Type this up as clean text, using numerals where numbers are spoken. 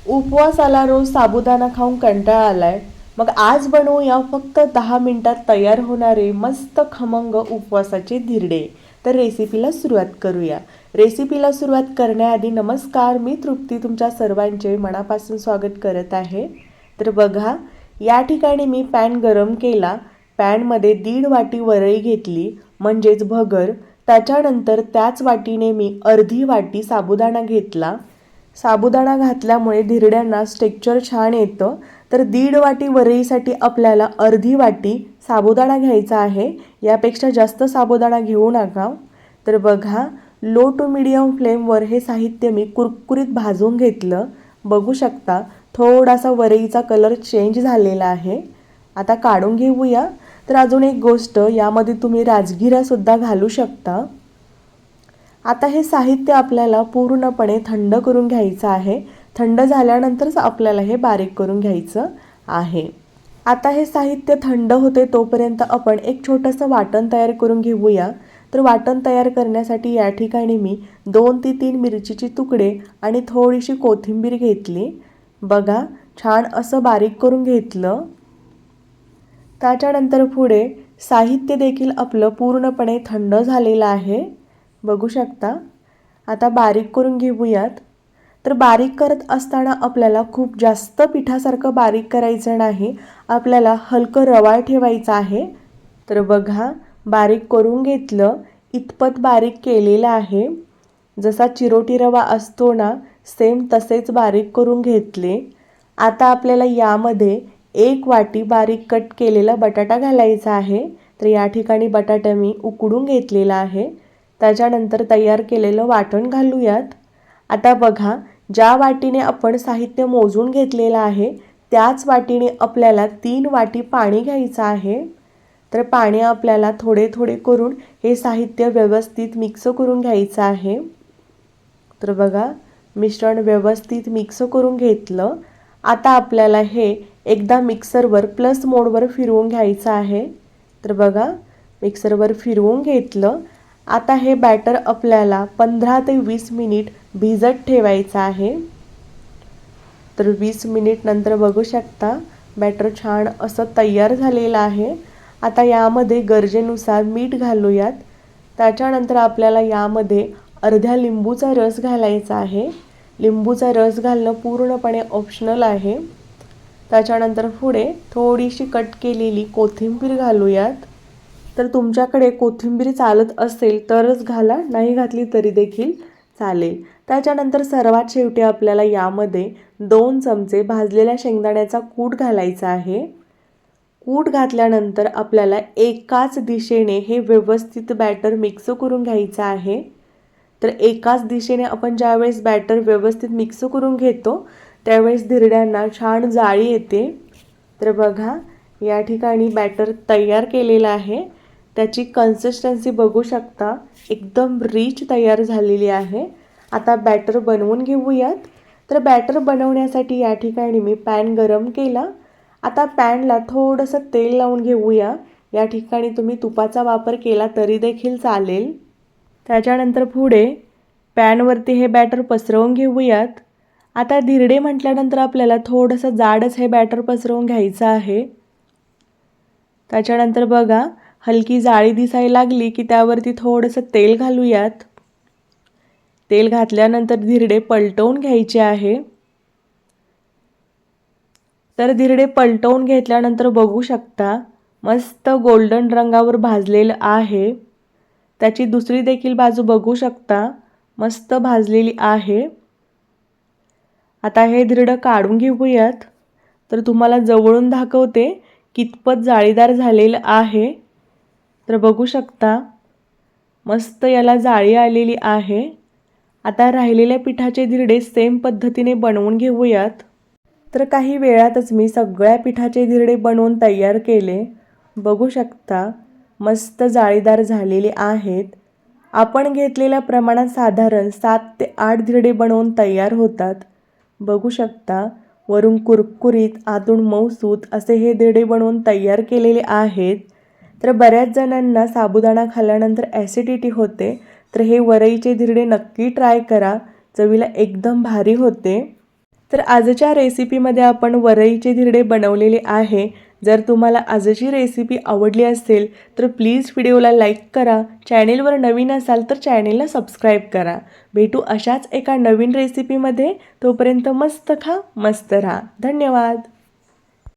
उपवासाला रोज साबुदाणा खाऊन कंटाळा आलाय. मग आज बनवूया फक्त 10 मिनिटात तयार होणारे मस्त खमंग उपवासाचे धिरडे. तर रेसिपीला सुरुवात करूया. रेसिपीला सुरुवात करण्याआधी नमस्कार, मी तृप्ती तुमच्या सर्वांचे मनापासून स्वागत करत आहे. तर बघा, या ठिकाणी मी पॅन गरम केला. पॅनमध्ये 1.5 वाटी वरई घेतली म्हणजेच भगर. त्याच्यानंतर त्याच वाटीने मी अर्धी वाटी साबुदाणा घेतला. साबुदाणा घातल्यामुळे धिरड्यांना टेक्स्चर छान येतं. तर 1.5 वाटी वरईसाठी आपल्याला अर्धी वाटी साबुदाणा घ्यायचा आहे. यापेक्षा जास्त साबुदाणा घेऊ नका. तर बघा, लो टू मीडियम फ्लेमवर हे साहित्य मी कुरकुरीत भाजून घेतलं. बघू शकता थोडासा वरईचा कलर चेंज झालेला आहे. आता काढून घेऊया. तर अजून एक गोष्ट, यामध्ये तुम्ही राजगिरासुद्धा घालू शकता. आता हे साहित्य आपल्याला पूर्णपणे थंड करून घ्यायचं आहे. थंड झाल्यानंतरच आपल्याला हे बारीक करून घ्यायचं आहे. आता हे साहित्य थंड होते तोपर्यंत आपण एक छोटंसं वाटण तयार करून घेऊया. तर वाटण तयार करण्यासाठी या ठिकाणी मी 2 ते 3 मिरचीचे तुकडे आणि थोडीशी कोथिंबीर घेतली. बघा, छान असं बारीक करून घेतलं. त्याच्यानंतर पुढे साहित्य देखील आपलं पूर्णपणे थंड झालेलं आहे. बघू शकता. आता बारीक करून घेऊयात. तर बारीक करत असताना आपल्याला खूप जास्त पिठासारखं बारीक करायचं नाही, आपल्याला हलकं रवाळ ठेवायचं आहे. तर बघा, बारीक करून घेतलं. इतपत बारीक केलेलं आहे. जसा चिरोटी रवा असतो ना, सेम तसेच बारीक करून घेतले. आता आपल्याला यामध्ये 1 वाटी बारीक कट केलेला बटाटा घालायचा आहे. तर या ठिकाणी बटाटा मी उकडून घेतलेला आहे. त्याच्यानंतर तयार केलेलं वाटण घालूयात. आता बघा, ज्या वाटीने आपण साहित्य मोजून घेतलेलं आहे त्याच वाटीने आपल्याला 3 वाटी पाणी घ्यायचं आहे. तर पाणी आपल्याला थोडे थोडे करून हे साहित्य व्यवस्थित मिक्स करून घ्यायचं आहे. तर बघा, मिश्रण व्यवस्थित मिक्स करून घेतलं. आता आपल्याला हे एकदा मिक्सरवर प्लस मोडवर फिरवून घ्यायचं आहे. तर बघा, मिक्सरवर फिरवून घेतलं. आता हे बॅटर आपल्याला 15 ते 20 मिनिट भिजत ठेवायचं आहे. तर 20 मिनिट नंतर बघू शकता बॅटर छान असं तयार झालेलं आहे. आता यामध्ये गरजेनुसार मीठ घालूयात. त्याच्यानंतर आपल्याला यामध्ये अर्ध्या लिंबूचा रस घालायचा आहे. लिंबूचा रस घालणं पूर्णपणे ऑप्शनल आहे. त्याच्यानंतर पुढे थोडीशी कट केलेली कोथिंबीर घालूयात. तर तुमच्याकडे कोथिंबीर चालत असेल तरच घाला, नाही घातली तरी देखील चालेल. त्याच्यानंतर सर्वात शेवटी आपल्याला यामध्ये 2 चमचे भाजलेल्या शेंगदाण्याचा कूट घालायचा आहे. कूट घातल्यानंतर आपल्याला एकाच दिशेने हे व्यवस्थित बॅटर मिक्स करून घ्यायचं आहे. तर एकाच दिशेने आपण ज्यावेळेस बॅटर व्यवस्थित मिक्स करून घेतो त्यावेळेस धिरड्यांना छान जाळी येते. तर बघा, या ठिकाणी बॅटर तयार केलेलं आहे. त्याची कन्सिस्टन्सी बघू शकता, एकदम रिच तयार झालेली आहे. आता बॅटर बनवून घेऊयात. तर बॅटर बनवण्यासाठी या ठिकाणी मी पॅन गरम केला. आता पॅनला थोडंसं तेल लावून घेऊया. या ठिकाणी तुम्ही तुपाचा वापर केला तरी देखील चालेल. त्याच्यानंतर पुढे पॅनवरती हे बॅटर पसरवून घेऊयात. आता धिरडे म्हटल्यानंतर आपल्याला थोडंसं जाडच हे बॅटर पसरवून घ्यायचं आहे. त्याच्यानंतर बघा, हलकी जाळी दिसायला लागली की त्यावरती थोडंसं तेल घालूयात. तेल घातल्यानंतर धिरडे पलटवून घ्यायचे आहे. तर धिरडे पलटवून घेतल्यानंतर बघू शकता मस्त गोल्डन रंगावर भाजलेलं आहे. त्याची दुसरी देखील बाजू बघू शकता, मस्त भाजलेली आहे. आता हे धिरडं काढून घेऊयात. तर तुम्हाला जवळून दाखवते कितपत जाळीदार झालेलं आहे. तर बघू शकता मस्त याला जाळी आलेली आहे. आता राहिलेल्या पिठाचे धिरडे सेम पद्धतीने बनवून घेऊयात. तर काही वेळातच मी सगळ्या पिठाचे धिरडे बनवून तयार केले. बघू शकता मस्त जाळीदार झालेले आहेत. आपण घेतलेल्या प्रमाणात साधारण 7 ते 8 धिरडे बनवून तयार होतात. बघू शकता, वरून कुरकुरीत आतून मऊसूत असे हे धिरडे बनवून तयार केलेले आहेत. तर बऱ्याच जणांना साबुदाणा खाल्ल्यानंतर ॲसिडिटी होते. तर हे वरईचे धिरडे नक्की ट्राय करा, चवीला एकदम भारी होते. तर आजच्या रेसिपीमध्ये आपण वरईचे धिरडे बनवलेले आहे. जर तुम्हाला आजची रेसिपी आवडली असेल तर प्लीज व्हिडिओला लाईक करा. चॅनेलवर नवीन असाल तर चॅनेलला सबस्क्राईब करा. भेटू अशाच एका नवीन रेसिपीमध्ये. तोपर्यंत मस्त खा, मस्त राहा. धन्यवाद.